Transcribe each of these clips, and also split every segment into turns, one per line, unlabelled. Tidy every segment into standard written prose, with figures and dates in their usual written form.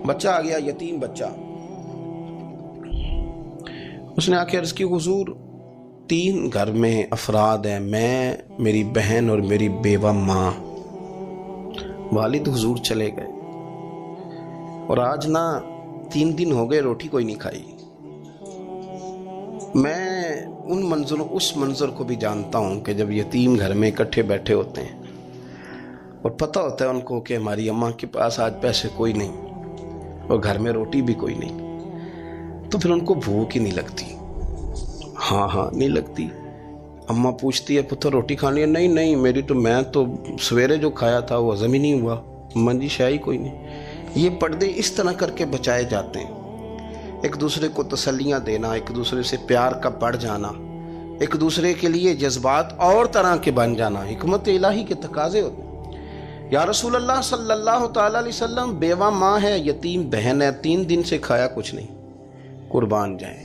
بچہ آ گیا، یتیم بچہ. اس نے آ کے عرض کی حضور 3 گھر میں افراد ہیں، میں، میری بہن اور میری بیوہ ماں. والد حضور چلے گئے اور آج نہ 3 دن ہو گئے روٹی کوئی نہیں کھائی. میں اس منظر کو بھی جانتا ہوں کہ جب یتیم گھر میں اکٹھے بیٹھے ہوتے ہیں اور پتہ ہوتا ہے ان کو کہ ہماری اماں کے پاس آج پیسے کوئی نہیں اور گھر میں روٹی بھی کوئی نہیں، تو پھر ان کو بھوک ہی نہیں لگتی. ہاں نہیں لگتی. اماں پوچھتی ہے پتر روٹی کھانی ہے؟ نہیں میں تو سویرے جو کھایا تھا وہ ہضم ہی نہیں ہوا. اماں جی شاہی کوئی نہیں. یہ پردے اس طرح کر کے بچائے جاتے ہیں. ایک دوسرے کو تسلیاں دینا، ایک دوسرے سے پیار کا بڑھ جانا، ایک دوسرے کے لیے جذبات اور طرح کے بن جانا حکمت الہی کے تقاضے ہوتے ہیں. یا رسول اللہ صلی اللہ تعالی علیہ وسلم، بیوہ ماں ہے، یتیم بہن ہے، 3 دن سے کھایا کچھ نہیں. قربان جائیں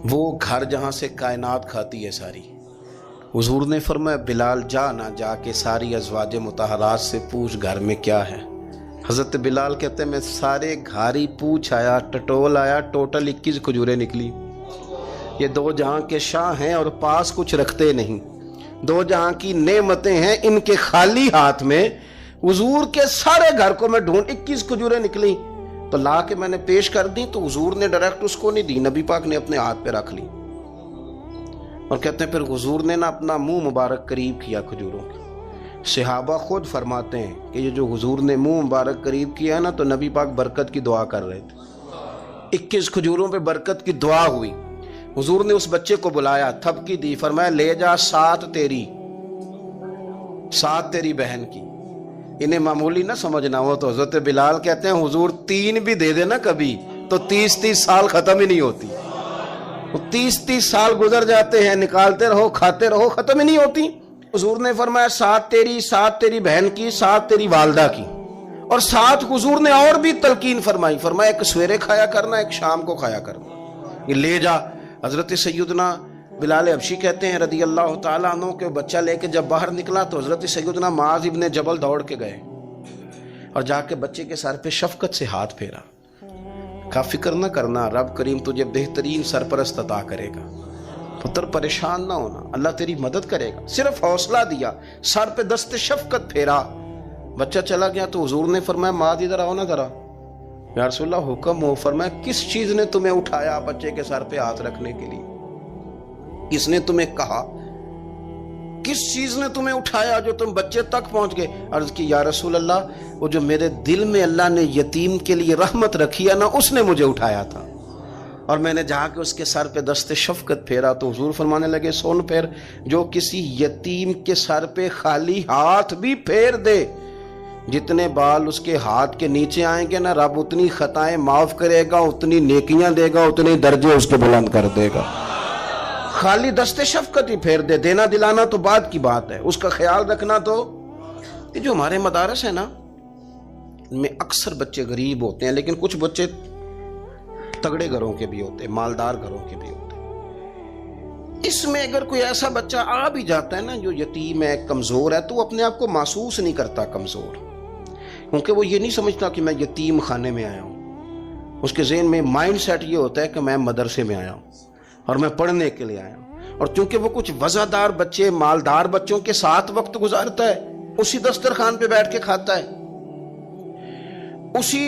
وہ گھر جہاں سے کائنات کھاتی ہے ساری. حضور نے فرمایا بلال جا کے ساری ازواج مطہرات سے پوچھ گھر میں کیا ہے. حضرت بلال کہتے ہیں میں سارے گھاری پوچھ آیا، ٹٹول آیا، ٹوٹل 21 کھجوریں نکلی. یہ 2 جہاں کے شاہ ہیں اور پاس کچھ رکھتے نہیں، 2 جہاں کی نعمتیں ہیں، ان کے خالی ہاتھ میں حضور کے سارے گھر کو میں ڈھونڈ 21 کھجوریں نکلی تو لا کے میں نے پیش کر دی، تو حضور نے ڈائریکٹ اس کو نہیں دی، نبی پاک نے اپنے ہاتھ پہ رکھ لی. اور کہتے ہیں پھر حضور نے نا اپنا منہ مبارک قریب کیا کھجوروں کے. صحابہ خود فرماتے ہیں کہ یہ جو حضور نے منہ مبارک قریب کیا نا تو نبی پاک برکت کی دعا کر رہے تھے. 21 کھجوروں پہ برکت کی دعا ہوئی. حضور نے اس بچے کو بلایا، تھپکی دی، فرمایا لے جا 7 تیری بہن کی. انہیں معمولی نہ سمجھنا ہو تو حضرت بلال کہتے ہیں حضور 3 بھی دے دینا کبھی تو 30 سال ختم ہی نہیں ہوتی. 30 سال گزر جاتے ہیں، نکالتے رہو کھاتے رہو، ختم ہی نہیں ہوتی. حضور نے فرمایا 7 تیری بہن کی، 7 تیری والدہ کی، اور 7 حضور نے اور بھی تلقین فرمایا ایک سویرے کھایا کرنا، ایک شام کو کھایا کرنا. یہ لے جا. حضرت سیدنا بلال حبشی کہتے ہیں رضی اللہ تعالیٰ عنہ کہ بچہ لے کے جب باہر نکلا تو حضرت سیدنا معاذ ابن جبل دوڑ کے گئے اور جا کے بچے کے سر پہ شفقت سے ہاتھ پھیرا. کا فکر نہ کرنا، رب کریم تجھے بہترین سرپرست عطا کرے گا، پتر پریشان نہ ہونا، اللہ تیری مدد کرے گا. صرف حوصلہ دیا، سر پہ دست شفقت پھیرا. بچہ چلا گیا تو حضور نے فرمایا معاذ ادھر آؤ نا ذرا. یا رسول اللہ حکم ہو. فرمایا کس چیز نے تمہیں اٹھایا بچے کے سر پہ ہاتھ رکھنے کے لیے؟ کس نے تمہیں کہا؟ کس چیز نے تمہیں اٹھایا جو تم بچے تک پہنچ گئے؟ عرض کی یا رسول اللہ وہ جو میرے دل میں اللہ نے یتیم کے لیے رحمت رکھی ہے نا، اس نے مجھے اٹھایا تھا. اور میں نے جہاں کہ اس کے سر پہ دست شفقت پھیرا تو حضور فرمانے لگے سن پھر، جو کسی یتیم کے سر پہ خالی ہاتھ بھی پھیر دے، جتنے بال اس کے ہاتھ کے نیچے آئیں گے نا، رب اتنی خطائیں معاف کرے گا، اتنی نیکیاں دے گا، اتنے درجے اس کے بلند کر دے گا. خالی دست شفقت ہی پھیر دے. دینا دلانا تو بعد کی بات ہے، اس کا خیال رکھنا تو. یہ جو ہمارے مدارس ہیں نا، ان میں اکثر بچے غریب ہوتے ہیں، لیکن کچھ بچے تگڑے گھروں کے بھی ہوتے ہیں، مالدار گھروں کے بھی ہوتے ہیں. اس میں اگر کوئی ایسا بچہ آ بھی جاتا ہے نا جو یتیم ہے، کمزور ہے، تو وہ اپنے آپ کو محسوس نہیں کرتا کمزور، کیونکہ وہ یہ نہیں سمجھتا کہ میں یتیم خانے میں آیا ہوں. اس کے ذہن میں مائنڈ سیٹ یہ ہوتا ہے کہ میں مدرسے میں آیا ہوں اور میں پڑھنے کے لیے آیا ہوں. اور چونکہ وہ کچھ وزادار بچے، مالدار بچوں کے ساتھ وقت گزارتا ہے، اسی دسترخوان پہ بیٹھ کے کھاتا ہے، اسی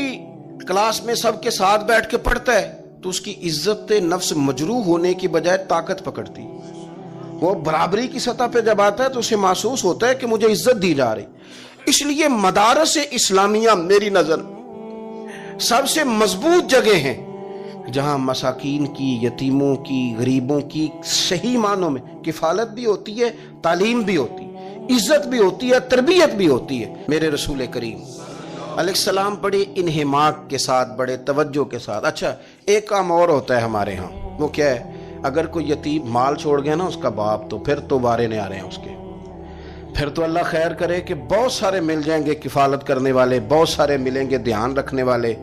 کلاس میں سب کے ساتھ بیٹھ کے پڑھتا ہے، تو اس کی عزت نفس مجروح ہونے کی بجائے طاقت پکڑتی. وہ برابری کی سطح پہ جب آتا ہے تو اسے محسوس ہوتا ہے کہ مجھے عزت دی جا رہی. اس لیے مدارس اسلامیہ میری نظر سب سے مضبوط جگہ ہیں جہاں مساکین کی، یتیموں کی، غریبوں کی صحیح معنوں میں کفالت بھی ہوتی ہے، تعلیم بھی ہوتی ہے، عزت بھی ہوتی ہے، تربیت بھی ہوتی ہے. میرے رسول کریم علیہ السلام بڑے انہماک کے ساتھ، بڑے توجہ کے ساتھ. اچھا ایک کام اور ہوتا ہے ہمارے ہاں، وہ کیا ہے؟ اگر کوئی یتیم مال چھوڑ گیا نا اس کا باپ، تو پھر تو بارے نہیں آ رہے ہیں اس کے. پھر تو اللہ خیر کرے کہ بہت سارے مل جائیں گے کفالت کرنے والے، بہت سارے ملیں گے دھیان رکھنے والے،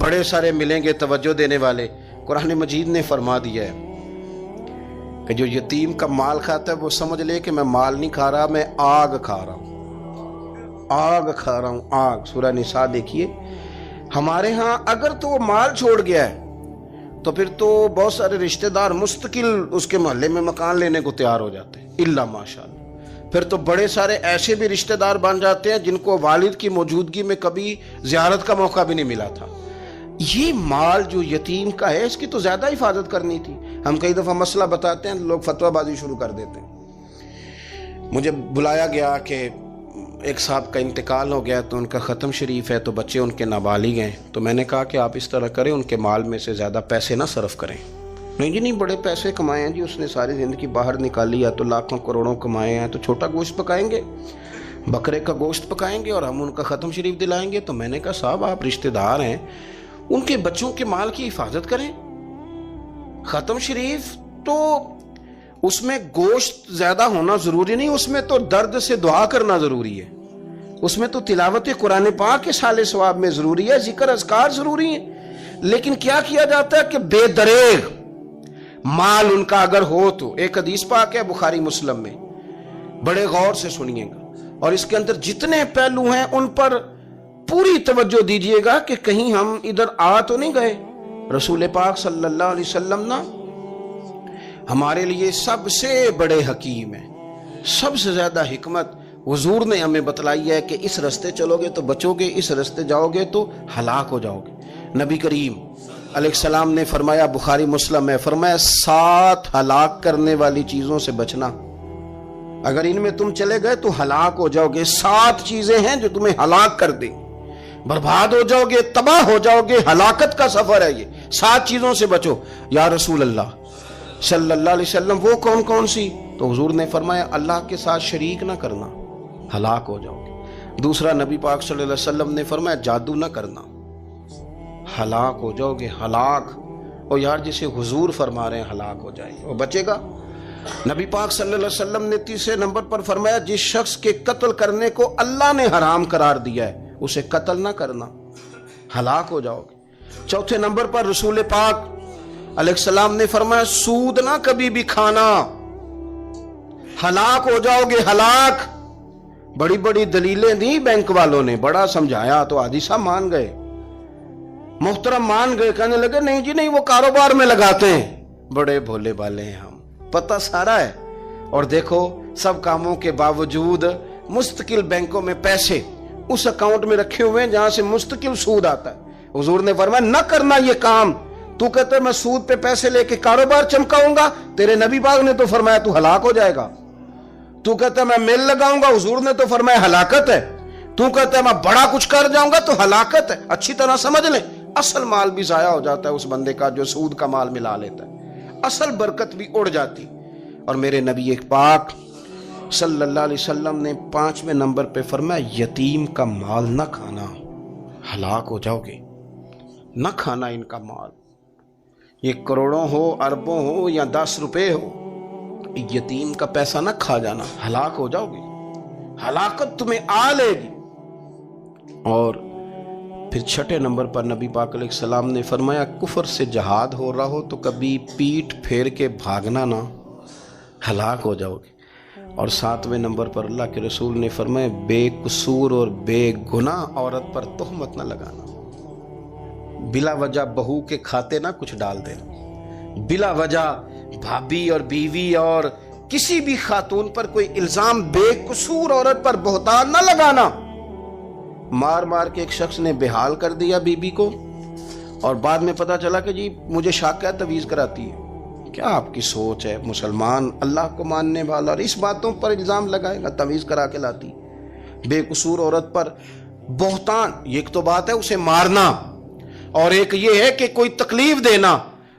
بڑے سارے ملیں گے توجہ دینے والے. قرآن مجید نے فرما دیا ہے کہ جو یتیم کا مال کھاتا ہے وہ سمجھ لے کہ میں مال نہیں کھا رہا، میں آگ کھا رہا ہوں، آگ کھا رہا ہوں، آگ. سورہ نساء دیکھیے ہمارے ہاں اگر تو وہ مال چھوڑ گیا ہے تو پھر تو بہت سارے رشتہ دار مستقل اس کے محلے میں مکان لینے کو تیار ہو جاتے ہیں، الا ماشاءاللہ۔ پھر تو بڑے سارے ایسے بھی رشتہ دار بن جاتے ہیں جن کو والد کی موجودگی میں کبھی زیارت کا موقع بھی نہیں ملا تھا۔ یہ مال جو یتیم کا ہے اس کی تو زیادہ حفاظت کرنی تھی۔ ہم کئی دفعہ مسئلہ بتاتے ہیں، لوگ فتویٰ بازی شروع کر دیتے ہیں۔ مجھے بلایا گیا کہ ایک صاحب کا انتقال ہو گیا تو ان کا ختم شریف ہے، تو بچے ان کے نابالغ ہیں، تو میں نے کہا کہ آپ اس طرح کریں، ان کے مال میں سے زیادہ پیسے نہ صرف کریں۔ نہیں جی نہیں، بڑے پیسے کمائے ہیں جی، اس نے ساری زندگی باہر نکالی ہے تو لاکھوں کروڑوں کمائے ہیں، تو چھوٹا گوشت پکائیں گے، بکرے کا گوشت پکائیں گے اور ہم ان کا ختم شریف دلائیں گے۔ تو میں نے کہا صاحب آپ رشتہ دار ہیں، ان کے بچوں کے مال کی حفاظت کریں۔ ختم شریف تو اس میں گوشت زیادہ ہونا ضروری نہیں، اس میں تو درد سے دعا کرنا ضروری ہے، اس میں تو تلاوت قرآن پاک کے سال ثواب میں ضروری ہے، ذکر اذکار ضروری ہے۔ لیکن کیا کیا جاتا ہے کہ بے دریغ مال ان کا اگر ہو تو، ایک حدیث پاک ہے بخاری مسلم میں، بڑے غور سے سنیے گا اور اس کے اندر جتنے پہلو ہیں ان پر پوری توجہ دیجئے گا کہ کہیں ہم ادھر آ تو نہیں گئے۔ رسول پاک صلی اللہ علیہ وسلم نا ہمارے لیے سب سے بڑے حکیم ہیں، سب سے زیادہ حکمت حضور نے ہمیں بتلائی ہے کہ اس رستے چلو گے تو بچو گے، اس رستے جاؤ گے تو ہلاک ہو جاؤ گے۔ نبی کریم علیہ السلام نے فرمایا، بخاری مسلم ہے، فرمایا 7 ہلاک کرنے والی چیزوں سے بچنا، اگر ان میں تم چلے گئے تو ہلاک ہو جاؤ گے۔ 7 چیزیں ہیں جو تمہیں ہلاک کر دیں، برباد ہو جاؤ گے، تباہ ہو جاؤ گے، ہلاکت کا سفر ہے یہ، 7 چیزوں سے بچو۔ یا رسول اللہ صلی اللہ علیہ وسلم وہ کون کون سی؟ تو حضور نے فرمایا اللہ کے ساتھ شریک نہ کرنا، ہلاک ہو جاؤ گے۔ دوسرا نبی پاک صلی اللہ علیہ وسلم نے فرمایا جادو نہ کرنا، ہلاک ہو جاؤ گے، ہلاک۔ اور یار جسے حضور فرما رہے ہیں ہلاک ہو جائے گا، وہ بچے گا۔ نبی پاک صلی اللہ علیہ وسلم نے تیسرے نمبر پر فرمایا جس شخص کے قتل کرنے کو اللہ نے حرام قرار دیا ہے اسے قتل نہ کرنا، ہلاک ہو جاؤ گے۔ چوتھے نمبر پر رسول پاک علیہ السلام نے فرمایا سود نہ کبھی بھی کھانا، ہلاک ہو جاؤ گے، ہلاک۔ بڑی بڑی دلیلیں دی بینک والوں نے، بڑا سمجھایا تو حاجی صاحب مان گئے، محترم مان گئے، کہنے لگے نہیں جی نہیں وہ کاروبار میں لگاتے ہیں۔ بڑے بھولے بالے ہیں ہم، پتہ سارا ہے۔ اور دیکھو سب کاموں کے باوجود مستقل بینکوں میں پیسے اس اکاؤنٹ میں رکھے ہوئے ہیں جہاں سے مستقل سود آتا ہے۔ حضور نے فرمایا نہ کرنا یہ کام۔ تو کہتا ہے میں سود پہ پیسے لے کے کاروبار چمکاؤں گا، تیرے نبی پاک نے تو فرمایا تو ہلاک ہو جائے گا۔ تو کہتا ہے میں میل لگاؤں گا، حضور نے تو فرمایا ہلاکت ہے۔ تو کہتا ہے میں بڑا کچھ کر جاؤں گا تو ہلاکت ہے۔ اچھی طرح سمجھ لیں، اصل مال بھی ضائع ہو جاتا ہے اس بندے کا جو سود کا مال ملا لیتا ہے، اصل برکت بھی اڑ جاتی۔ اور میرے نبی پاک صلی اللہ علیہ وسلم نے 5ویں نمبر پہ فرمایا یتیم کا مال نہ کھانا، ہلاک ہو جاؤ گے، نہ کھانا ان کا مال، یہ کروڑوں ہو، اربوں ہو یا 10 روپے ہو، یتیم کا پیسہ نہ کھا جانا، ہلاک ہو جاؤ گے، ہلاکت تمہیں آ لے گی۔ اور پھر 6 نمبر پر نبی پاک علیہ السلام نے فرمایا کفر سے جہاد ہو رہا ہو تو کبھی پیٹھ پھیر کے بھاگنا نہ، ہلاک ہو جاؤ گے۔ اور 7ویں نمبر پر اللہ کے رسول نے فرمایا بے قصور اور بے گناہ عورت پر تہمت نہ لگانا، بلا وجہ بہو کے کھاتے نہ کچھ ڈال دینا، بلا وجہ بھابھی اور بیوی اور کسی بھی خاتون پر کوئی الزام بے قصور عورت پر بہتان نہ لگانا۔ مار مار کے ایک شخص نے بحال کر دیا بیوی کو اور بعد میں پتا چلا کہ جی مجھے شاک ہے تعویذ کراتی ہے۔ کیا آپ کی سوچ ہے؟ مسلمان اللہ کو ماننے والا اور اس باتوں پر الزام لگائے گا تعویذ کرا کے لاتی بے قصور عورت پر بہتان۔ ایک تو بات ہے اسے مارنا اور ایک یہ ہے کہ کوئی تکلیف دینا،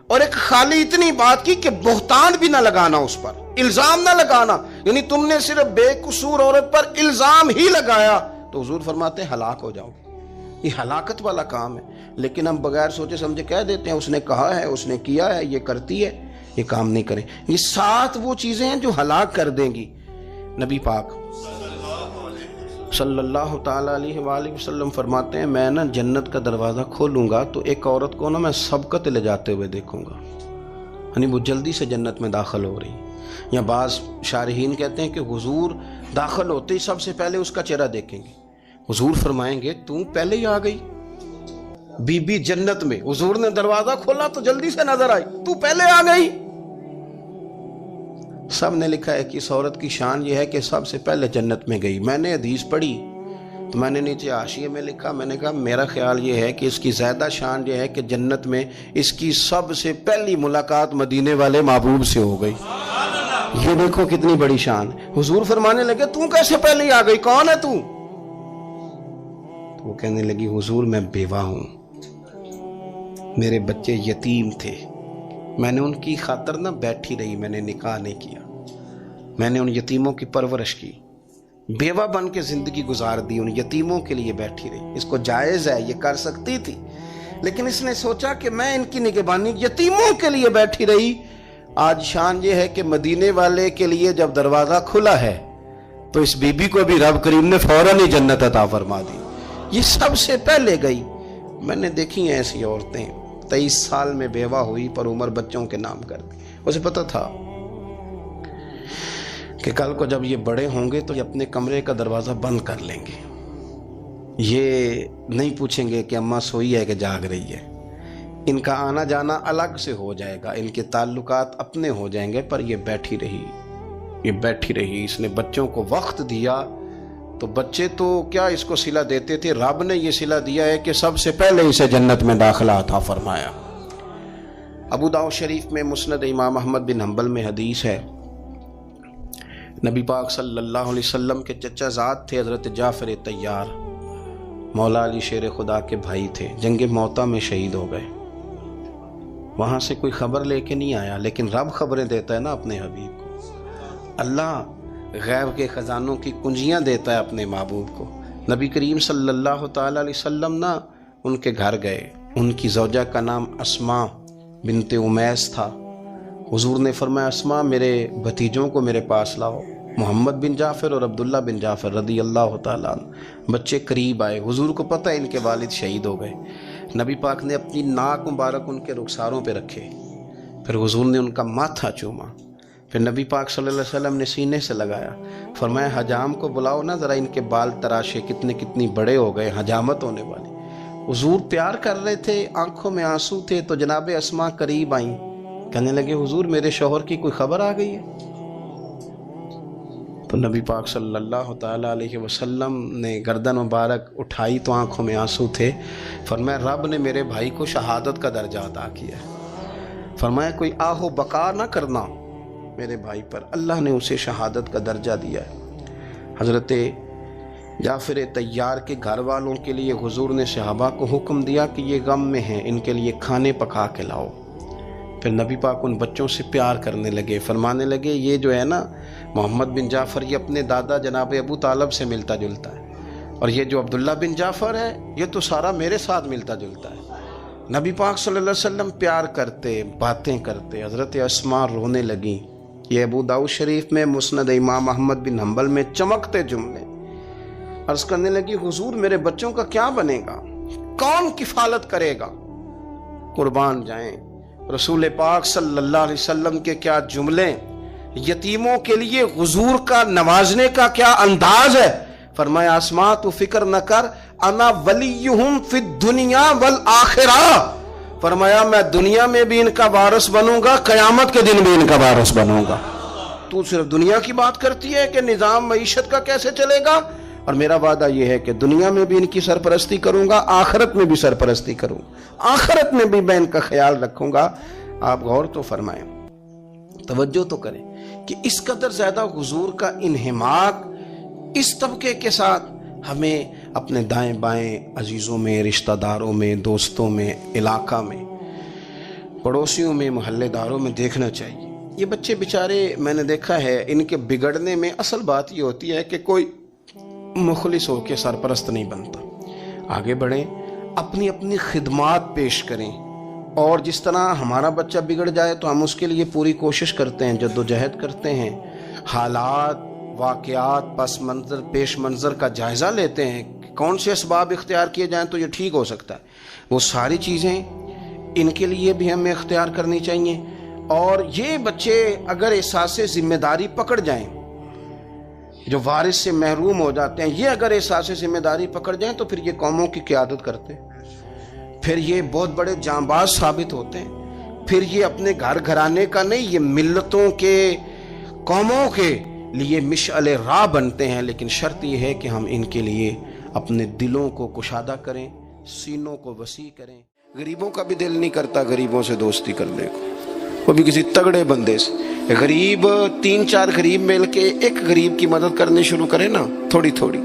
اور ایک خالی اتنی بات کی کہ بہتان بھی نہ لگانا، اس پر الزام نہ لگانا، یعنی تم نے صرف بے قصور عورت پر الزام ہی لگایا تو حضور فرماتے ہیں ہلاک ہو جاؤ گے۔ یہ ہلاکت والا کام ہے، لیکن ہم بغیر سوچے سمجھے کہہ دیتے ہیں اس نے کہا ہے، اس نے کیا ہے، یہ کرتی ہے، یہ کام نہیں کریں۔ یہ 7 وہ چیزیں ہیں جو ہلاک کر دیں گی۔ نبی پاک صلی اللہ تعالیٰ علیہ وآلہ وسلم فرماتے ہیں میں نا جنت کا دروازہ کھولوں گا تو ایک عورت کو نا میں سبقت لے جاتے ہوئے دیکھوں گا، یعنی وہ جلدی سے جنت میں داخل ہو رہی۔ یا بعض شارحین کہتے ہیں کہ حضور داخل ہوتے ہی سب سے پہلے اس کا چہرہ دیکھیں گے، حضور فرمائیں گے تو پہلے ہی آ گئی، بی بی جنت میں، حضور نے دروازہ کھولا تو جلدی سے نظر آئی، تو پہلے آ گئی۔ سب نے لکھا ہے کہ اس عورت کی شان یہ ہے کہ سب سے پہلے جنت میں گئی۔ میں نے حدیث پڑھی تو میں نے نیچے حاشیے میں لکھا، میں نے کہا میرا خیال یہ ہے کہ اس کی زیادہ شان یہ ہے کہ جنت میں اس کی سب سے پہلی ملاقات مدینے والے محبوب سے ہو گئی۔ یہ دیکھو کتنی بڑی شان۔ حضور فرمانے لگے تو کیسے پہلے ہی آ گئی، کون ہے تو؟ وہ کہنے لگی حضور میں بیوہ ہوں، میرے بچے یتیم تھے، میں نے ان کی خاطر نہ بیٹھی رہی، میں نے نکاح نہیں کیا، میں نے ان یتیموں کی پرورش کی، بیوہ بن کے زندگی گزار دی، ان یتیموں کے لیے بیٹھی رہی۔ اس کو جائز ہے، یہ کر سکتی تھی، لیکن اس نے سوچا کہ میں ان کی نگہبانی یتیموں کے لیے بیٹھی رہی۔ آج شان یہ ہے کہ مدینے والے کے لیے جب دروازہ کھلا ہے تو اس بی بی کو بھی رب کریم نے فوراً ہی جنت عطا فرما دی۔ یہ سب سے پہلے گئی۔ میں نے دیکھی ہیں ایسی عورتیں 23 سال میں بیوہ ہوئی پر عمر بچوں کے نام کر دی۔ اسے پتہ تھا کہ کل کو جب یہ بڑے ہوں گے تو یہ اپنے کمرے کا دروازہ بند کر لیں گے، یہ نہیں پوچھیں گے کہ اماں سوئی ہے کہ جاگ رہی ہے، ان کا آنا جانا الگ سے ہو جائے گا، ان کے تعلقات اپنے ہو جائیں گے، پر یہ بیٹھی رہی، یہ بیٹھی رہی۔ اس نے بچوں کو وقت دیا تو بچے تو کیا اس کو صلہ دیتے تھے، رب نے یہ صلہ دیا ہے کہ سب سے پہلے اسے جنت میں داخلہ عطا فرمایا۔ ابو داؤد شریف میں مسند امام احمد بن حنبل میں حدیث ہے، نبی پاک صلی اللہ علیہ وسلم کے چچا زاد تھے حضرت جعفر طیار، مولا علی شیر خدا کے بھائی تھے، جنگ موتا میں شہید ہو گئے۔ وہاں سے کوئی خبر لے کے نہیں آیا، لیکن رب خبریں دیتا ہے نا اپنے حبیب کو۔ اللہ غیب کے خزانوں کی کنجیاں دیتا ہے اپنے محبوب کو۔ نبی کریم صلی اللہ تعالی علیہ وسلم نا ان کے گھر گئے، ان کی زوجہ کا نام اسماء بنت امیس تھا۔ حضور نے فرمایا اسماء میرے بھتیجوں کو میرے پاس لاؤ، محمد بن جعفر اور عبداللہ بن جعفر رضی اللہ تعالیٰ عنہ۔ بچے قریب آئے، حضور کو پتہ ہے ان کے والد شہید ہو گئے۔ نبی پاک نے اپنی ناک مبارک ان کے رخساروں پہ رکھے، پھر حضور نے ان کا ماتھا چوما، پھر نبی پاک صلی اللہ علیہ وسلم نے سینے سے لگایا، فرمایا حجام کو بلاؤ نا ذرا، ان کے بال تراشے کتنی بڑے ہو گئے، حجامت ہونے والی۔ حضور پیار کر رہے تھے، آنکھوں میں آنسو تھے، تو جناب اسماء قریب آئیں، کہنے لگے حضور میرے شوہر کی کوئی خبر آ گئی ہے؟ تو نبی پاک صلی اللہ تعالی علیہ وسلم نے گردن مبارک اٹھائی تو آنکھوں میں آنسو تھے، فرمایا رب نے میرے بھائی کو شہادت کا درجہ عطا کیا ہے، فرمایا کوئی آہ و بقا نہ کرنا میرے بھائی پر، اللہ نے اسے شہادت کا درجہ دیا ہے۔ حضرت جعفر طیار کے گھر والوں کے لیے حضور نے صحابہ کو حکم دیا کہ یہ غم میں ہیں، ان کے لیے کھانے پکا کے لاؤ۔ پھر نبی پاک ان بچوں سے پیار کرنے لگے، فرمانے لگے یہ جو ہے نا محمد بن جعفر یہ اپنے دادا جناب ابو طالب سے ملتا جلتا ہے، اور یہ جو عبداللہ بن جعفر ہے یہ تو سارا میرے ساتھ ملتا جلتا ہے۔ نبی پاک صلی اللہ علیہ وسلم پیار کرتے، باتیں کرتے۔ حضرت اسماء رونے لگیں۔ یہ ابو داؤد شریف میں مسند امام احمد بن حنبل میں چمکتے جملے۔ عرض کرنے لگی حضور میرے بچوں کا کیا بنے گا، کون کفالت کرے گا؟ قربان جائیں رسول پاک صلی اللہ علیہ وسلم کے کیا جملے، یتیموں کے لیے حضور کا نوازنے کا کیا انداز ہے۔ فرمایا اسماء تو فکر نہ کر، انا ولیہم فی الدنیا والآخرہ، فرمایا میں دنیا میں بھی ان کا وارث بنوں گا، قیامت کے دن بھی ان کا وارث بنوں گا۔ تو صرف دنیا کی بات کرتی ہے کہ نظام معیشت کا کیسے چلے گا، اور میرا وعدہ یہ ہے کہ دنیا میں بھی ان کی سرپرستی کروں گا، آخرت میں بھی سرپرستی کروں، آخرت میں بھی میں ان کا خیال رکھوں گا۔ آپ غور تو فرمائیں، توجہ تو کریں کہ اس قدر زیادہ حضور کا انہماک اس طبقے کے ساتھ ہمیں اپنے دائیں بائیں عزیزوں میں، رشتہ داروں میں، دوستوں میں، علاقہ میں، پڑوسیوں میں، محلے داروں میں دیکھنا چاہیے۔ یہ بچے بیچارے میں نے دیکھا ہے، ان کے بگڑنے میں اصل بات یہ ہوتی ہے کہ کوئی مخلص ہو کے سرپرست نہیں بنتا۔ آگے بڑھیں، اپنی اپنی خدمات پیش کریں، اور جس طرح ہمارا بچہ بگڑ جائے تو ہم اس کے لیے پوری کوشش کرتے ہیں، جد و جہد کرتے ہیں، حالات، واقعات، پس منظر، پیش منظر کا جائزہ لیتے ہیں کہ کون سے اسباب اختیار کیے جائیں تو یہ ٹھیک ہو سکتا ہے۔ وہ ساری چیزیں ان کے لیے بھی ہمیں اختیار کرنی چاہیے۔ اور یہ بچے اگر احساس ذمہ داری پکڑ جائیں، جو وارث سے محروم ہو جاتے ہیں، یہ اگر احساس ذمہ داری پکڑ جائیں تو پھر یہ قوموں کی قیادت کرتے ہیں۔ پھر یہ بہت بڑے جانباز ثابت ہوتے ہیں، پھر یہ اپنے گھر گھرانے کا نہیں، یہ ملتوں کے، قوموں کے لیے مشعل راہ بنتے ہیں۔ لیکن شرط یہ ہے کہ ہم ان کے لیے اپنے دلوں کو کشادہ کریں، سینوں کو وسیع کریں۔ غریبوں کا بھی دل نہیں کرتا غریبوں سے دوستی کرنے کو، وہ بھی کسی تگڑے بندے سے۔ غریب 3-4 غریب مل کے ایک غریب کی مدد کرنی شروع کرے نا تھوڑی تھوڑی،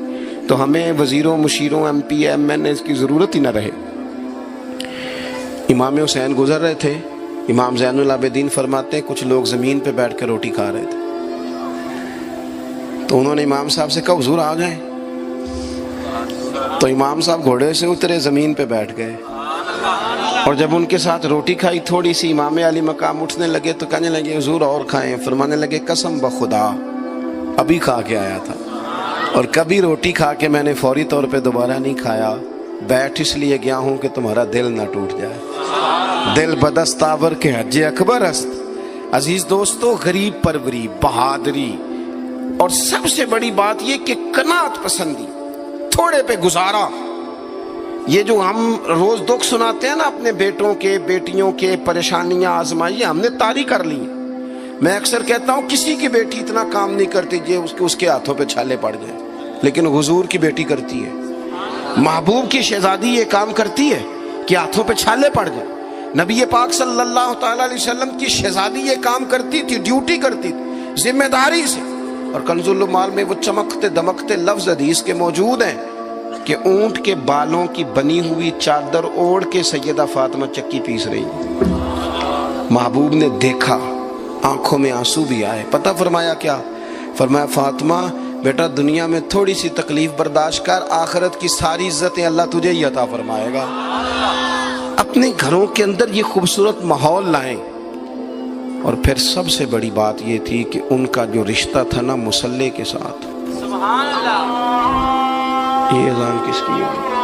تو ہمیں وزیروں، مشیروں، ایم پی، ایم این اے کی ضرورت ہی نہ رہے۔ امام حسین گزر رہے تھے، امام زین العابدین فرماتے ہیں کچھ لوگ زمین پہ بیٹھ کے روٹی کھا رہے تھے، تو انہوں نے امام صاحب سے کہا حضور آ جائیں، تو امام صاحب گھوڑے سے اترے، زمین پہ بیٹھ گئے، اور جب ان کے ساتھ روٹی کھائی تھوڑی سی، امام علی مقام اٹھنے لگے تو کہنے لگے حضور اور کھائیں، فرمانے لگے قسم بخدا ابھی کھا کے آیا تھا، اور کبھی روٹی کھا کے میں نے فوری طور پہ دوبارہ نہیں کھایا، بیٹھ اس لیے گیا ہوں کہ تمہارا دل نہ ٹوٹ جائے۔ دل بدستاور کے حج اکبر است۔ عزیز دوستو، غریب پروری، بہادری، اور سب سے بڑی بات یہ کہ قناعت پسندی، تھوڑے پہ گزارا۔ یہ جو ہم روز دکھ سناتے ہیں نا اپنے بیٹوں کے، بیٹیوں کے، پریشانیاں، آزمائیاں ہم نے طاری کر لی ہیں۔ میں اکثر کہتا ہوں کسی کی بیٹی اتنا کام نہیں کرتی اس کے ہاتھوں پہ چھالے پڑ جائیں، لیکن حضور کی بیٹی کرتی ہے، محبوب کی شہزادی یہ کام کرتی ہے کہ ہاتھوں پہ چھالے پڑ جائیں۔ نبی پاک صلی اللہ تعالی علیہ وسلم کی شہزادی یہ کام کرتی تھی، ڈیوٹی کرتی تھی ذمہ داری سے۔ اور کنز المال میں وہ چمکتے دمکتے لفظ حدیث کے موجود ہیں کہ اونٹ کے بالوں کی بنی ہوئی چادر اوڑھ کے سیدہ فاطمہ چکی پیس رہی، محبوب نے دیکھا، آنکھوں میں آنسو بھی آئے، پتہ فرمایا کیا؟ فرمایا فاطمہ بیٹا دنیا میں تھوڑی سی تکلیف برداشت کر، آخرت کی ساری عزتیں اللہ تجھے ہی عطا فرمائے گا۔ اپنے گھروں کے اندر یہ خوبصورت ماحول لائیں۔ اور پھر سب سے بڑی بات یہ تھی کہ ان کا جو رشتہ تھا نا مصلی کے ساتھ، سبحان اللہ، یہ اذان کس کی ہے؟